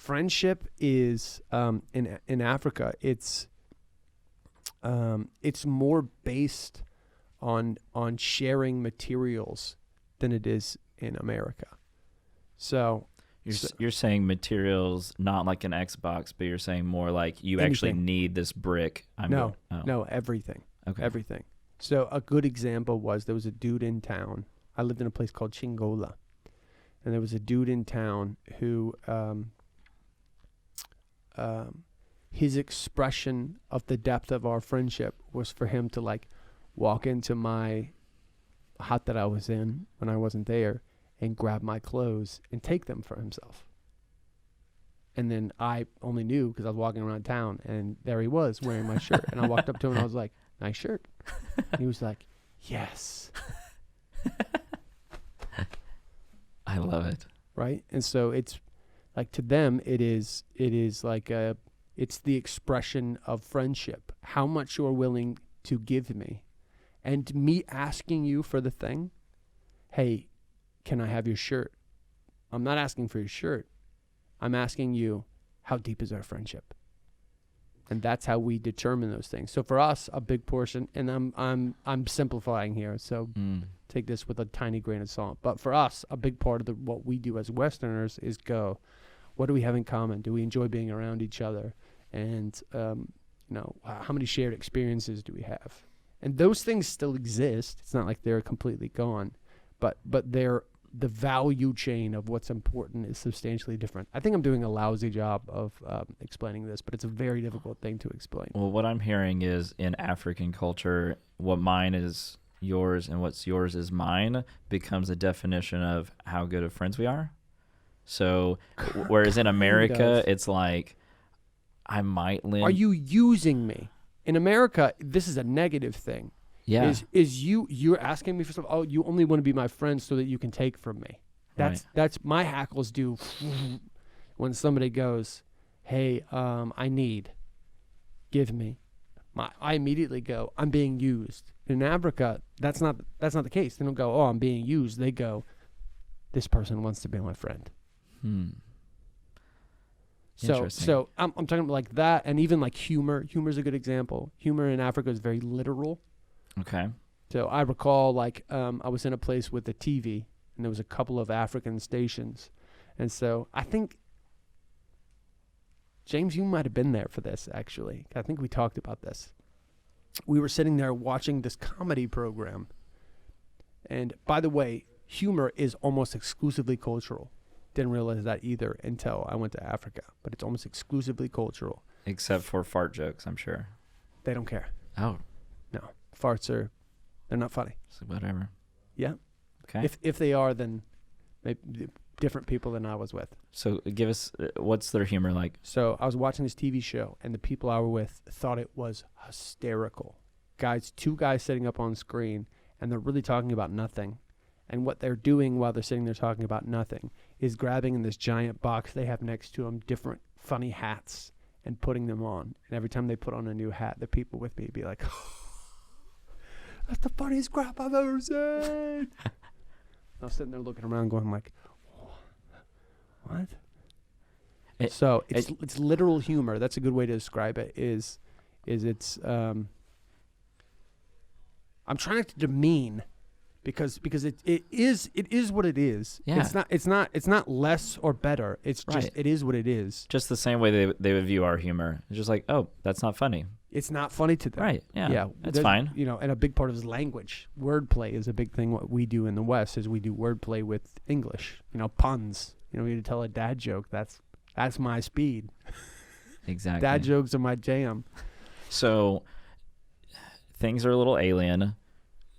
friendship is in Africa. It's more based on sharing materials than it is in America. So you're saying materials, not like an Xbox, but you're saying more like you actually need this brick. No, everything. Okay. Everything. So a good example was there was a dude in town. I lived in a place called Chingola. And there was a dude in town who his expression of the depth of our friendship was for him to like walk into my hut that I was in when I wasn't there and grab my clothes and take them for himself. And then I only knew because I was walking around town, and there he was wearing my shirt. And I walked up to him and I was like, "Nice shirt." And he was like, "Yes." I love it. Right? And so it's like, to them, it is like it's the expression of friendship. How much you're willing to give me. And me asking you for the thing, hey, can I have your shirt? I'm not asking for your shirt. I'm asking you, how deep is our friendship? And that's how we determine those things. So for us, a big portion, and I'm simplifying here, so take this with a tiny grain of salt. But for us, a big part of what we do as Westerners is go, what do we have in common? Do we enjoy being around each other? And how many shared experiences do we have? And those things still exist. It's not like they're completely gone, but the value chain of what's important is substantially different. I think I'm doing a lousy job of explaining this, but it's a very difficult thing to explain. Well, what I'm hearing is in African culture, what mine is yours and what's yours is mine becomes a definition of how good of friends we are. So whereas in America, it's like, I might lend. Are you using me? In America, this is a negative thing. Yeah. You're asking me for stuff? Oh, you only want to be my friend so that you can take from me. That's my hackles do when somebody goes, hey, I need, give me. I immediately go, I'm being used. In Africa, that's not the case. They don't go, oh, I'm being used. They go, this person wants to be my friend. So I'm talking about like that, and even like humor. Humor is a good example. Humor in Africa is very literal. Okay. So I recall like I was in a place with a TV, and there was a couple of African stations, and so I think James, you might have been there for this actually. I think we talked about this. We were sitting there watching this comedy program, and by the way, humor is almost exclusively cultural. Didn't realize that either until I went to Africa, but it's almost exclusively cultural. Except for fart jokes, I'm sure. They don't care. Oh. No. Farts they're not funny. So whatever. Yeah. Okay. If they are, then maybe different people than I was with. So give us, what's their humor like? So I was watching this TV show, and the people I were with thought it was hysterical. Two guys sitting up on screen, and they're really talking about nothing. And what they're doing while they're sitting there talking about nothing is grabbing in this giant box they have next to them different funny hats and putting them on. And every time they put on a new hat, the people with me would be like, that's the funniest crap I've ever seen. I was sitting there looking around going like, what? So it's literal humor. That's a good way to describe it. Is it's I'm trying not to demean. Because it is what it is. Yeah. It's not less or better. It's just it is what it is. Just the same way they would view our humor. It's just like, oh, that's not funny. It's not funny to them. Right. Yeah. Yeah. That's fine. And a big part of his language. Wordplay is a big thing. What we do in the West is we do wordplay with English. Puns. We need to tell a dad joke. That's my speed. Exactly. Dad jokes are my jam. So things are a little alien.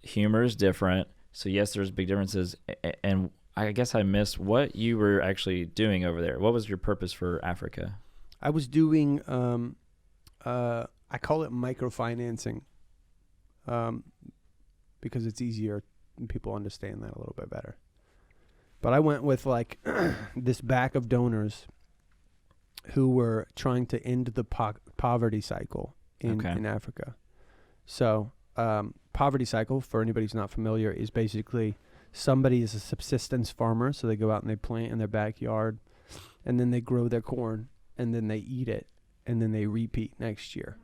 Humor is different. So yes, there's big differences, and I guess I missed what you were actually doing over there. What was your purpose for Africa? I was doing, I call it microfinancing, because it's easier and people understand that a little bit better. But I went with like this back of donors who were trying to end the poverty cycle in Africa. So poverty cycle, for anybody who's not familiar, is basically somebody is a subsistence farmer, so they go out and they plant in their backyard and then they grow their corn, and then they eat it, and then they repeat next year.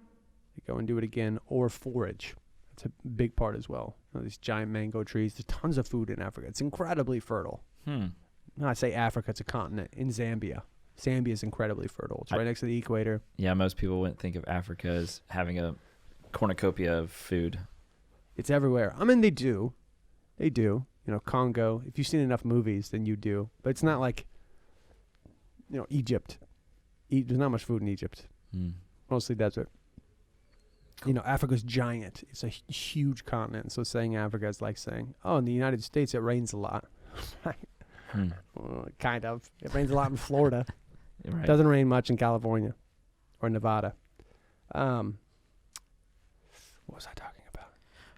They go and do it again, or forage. That's a big part as well. These giant mango trees. There's tons of food in Africa. It's incredibly fertile. I say Africa, it's a continent. In Zambia. Zambia is incredibly fertile. It's right next to the equator. Yeah, most people wouldn't think of Africa as having a cornucopia of food. It's everywhere. I mean, they do. They do. Congo. If you've seen enough movies, then you do. But it's not like, Egypt. There's not much food in Egypt. Mostly desert. Africa's giant. It's a huge continent. So saying Africa is like saying, oh, in the United States, it rains a lot. Well, kind of. It rains a lot in Florida. Right. Doesn't rain much in California or Nevada. What was I talking about?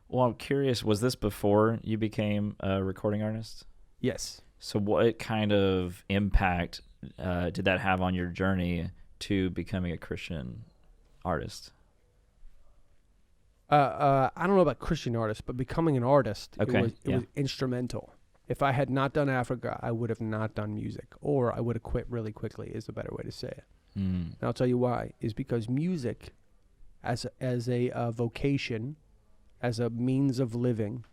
Well, I'm curious, was this before you became a recording artist? Yes. So what kind of impact did that have on your journey to becoming a Christian artist? I don't know about Christian artist, but becoming an artist, Okay, it was instrumental. If I had not done Africa, I would have not done music, or I would have quit really quickly is a better way to say it. And I'll tell you why, is because music as a vocation, as a means of living,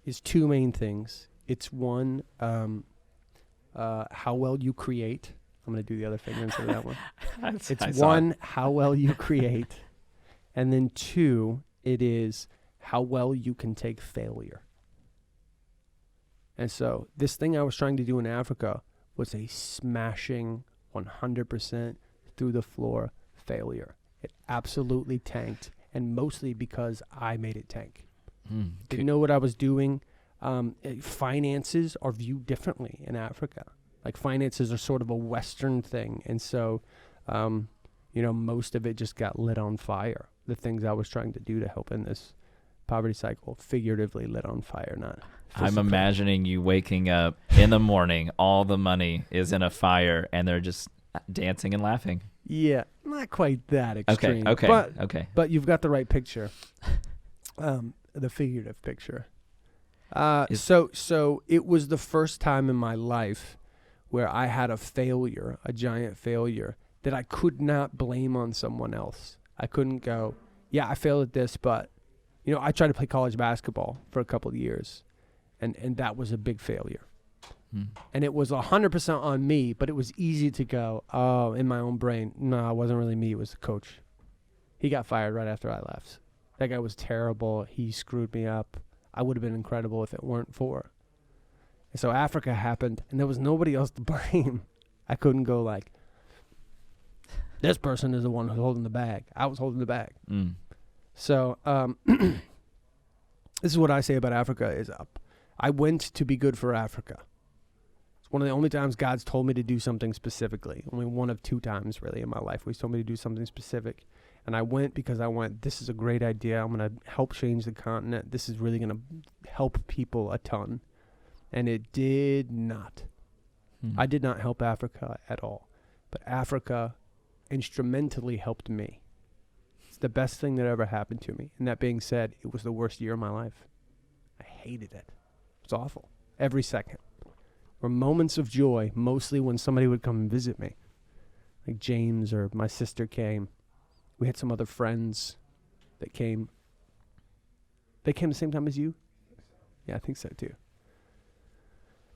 is two main things. It's one, how well you create. I'm going to do the other finger instead of that one. It's one, how well you create. And then two, it is how well you can take failure. And so this thing I was trying to do in Africa was a smashing 100% through the floor failure. It absolutely tanked, and mostly because I made it tank. Didn't know what I was doing. Finances are viewed differently in Africa. Like finances are sort of a Western thing. And so, most of it just got lit on fire. The things I was trying to do to help in this poverty cycle, figuratively lit on fire, not physically. I'm imagining you waking up in the morning, all the money is in a fire, and they're just dancing and laughing. Yeah, not quite that extreme. Okay. But you've got the right picture, the figurative picture. So it was the first time in my life where I had a failure, a giant failure, that I could not blame on someone else. I couldn't go, yeah, I failed at this, but, I tried to play college basketball for a couple of years, and that was a big failure. And it was 100% on me, but it was easy to go, oh, in my own brain, no, it wasn't really me, it was the coach. He got fired right after I left. That guy was terrible. He screwed me up. I would have been incredible if it weren't for. And so Africa happened, and there was nobody else to blame. I couldn't go like, this person is the one who's holding the bag. I was holding the bag. So this is what I say about Africa is I went to be good for Africa. It's one of the only times God's told me to do something specifically. Only one of two times really in my life where he's told me to do something specific. And I went because I went, this is a great idea. I'm going to help change the continent. This is really going to help people a ton. And it did not. I did not help Africa at all. But Africa instrumentally helped me. It's the best thing that ever happened to me. And that being said, it was the worst year of my life. I hated it. It was awful. Every second. There were moments of joy, mostly when somebody would come and visit me. Like James or my sister came. We had some other friends that came. They came the same time as you? Yeah, I think so too.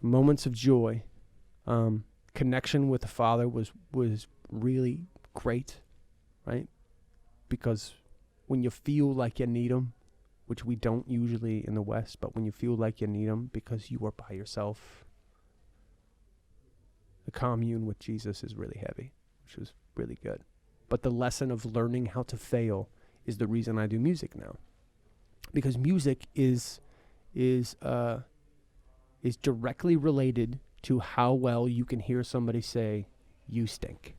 Moments of joy. Connection with the Father was really great, right? Because when you feel like you need him, which we don't usually in the West, but when you feel like you need him because you are by yourself, the commune with Jesus is really heavy, which was really good. But the lesson of learning how to fail is the reason I do music now. Because music is directly related to how well you can hear somebody say, you stink.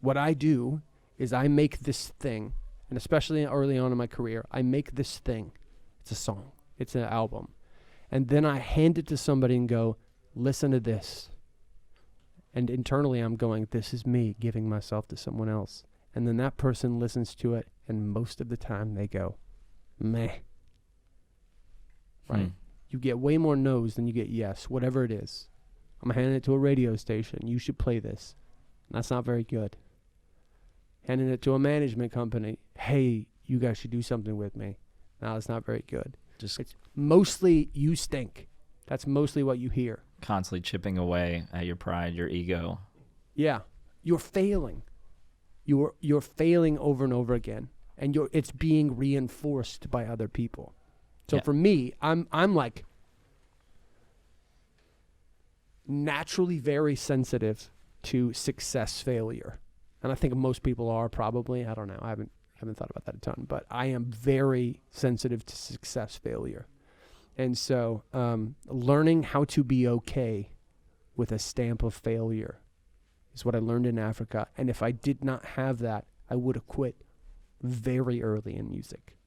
What I do is I make this thing, and especially early on in my career, I make this thing. It's a song. It's an album. And then I hand it to somebody and go, listen to this. And internally I'm going, this is me giving myself to someone else. And then that person listens to it, and most of the time they go, meh. Right? You get way more no's than you get yes, whatever it is. I'm handing it to a radio station. You should play this. That's not very good. Handing it to a management company. Hey, you guys should do something with me. No, that's not very good. It's mostly you stink. That's mostly what you hear. Constantly chipping away at your pride, your ego. Yeah. You're failing. You're failing over and over again. And it's being reinforced by other people. So for me, I'm like naturally very sensitive to success failure. And I think most people are probably. I don't know. I haven't thought about that a ton, but I am very sensitive to success failure. And so learning how to be okay with a stamp of failure is what I learned in Africa. And if I did not have that, I would have quit very early in music,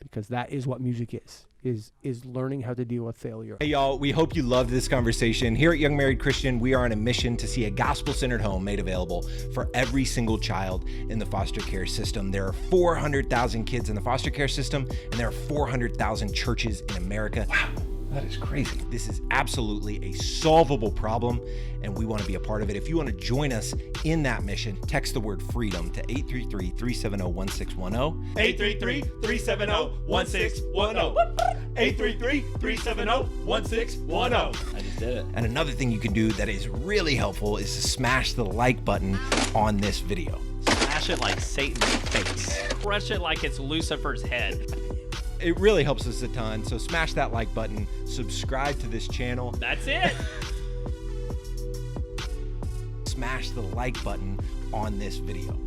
because that is what music is learning how to deal with failure. Hey y'all, we hope you loved this conversation. Here at Young Married Christian, we are on a mission to see a gospel-centered home made available for every single child in the foster care system. There are 400,000 kids in the foster care system, and there are 400,000 churches in America. Wow, that is crazy. This is absolutely a solvable problem, and we want to be a part of it. If you want to join us in that mission, text the word freedom to 833-370-1610. 833-370-1610. 833-370-1610. I just did it. And another thing you can do that is really helpful is to smash the like button on this video. Smash it like Satan's face. Crush it like it's Lucifer's head. It really helps us a ton, so smash that like button, subscribe to this channel. That's it. Smash the like button on this video.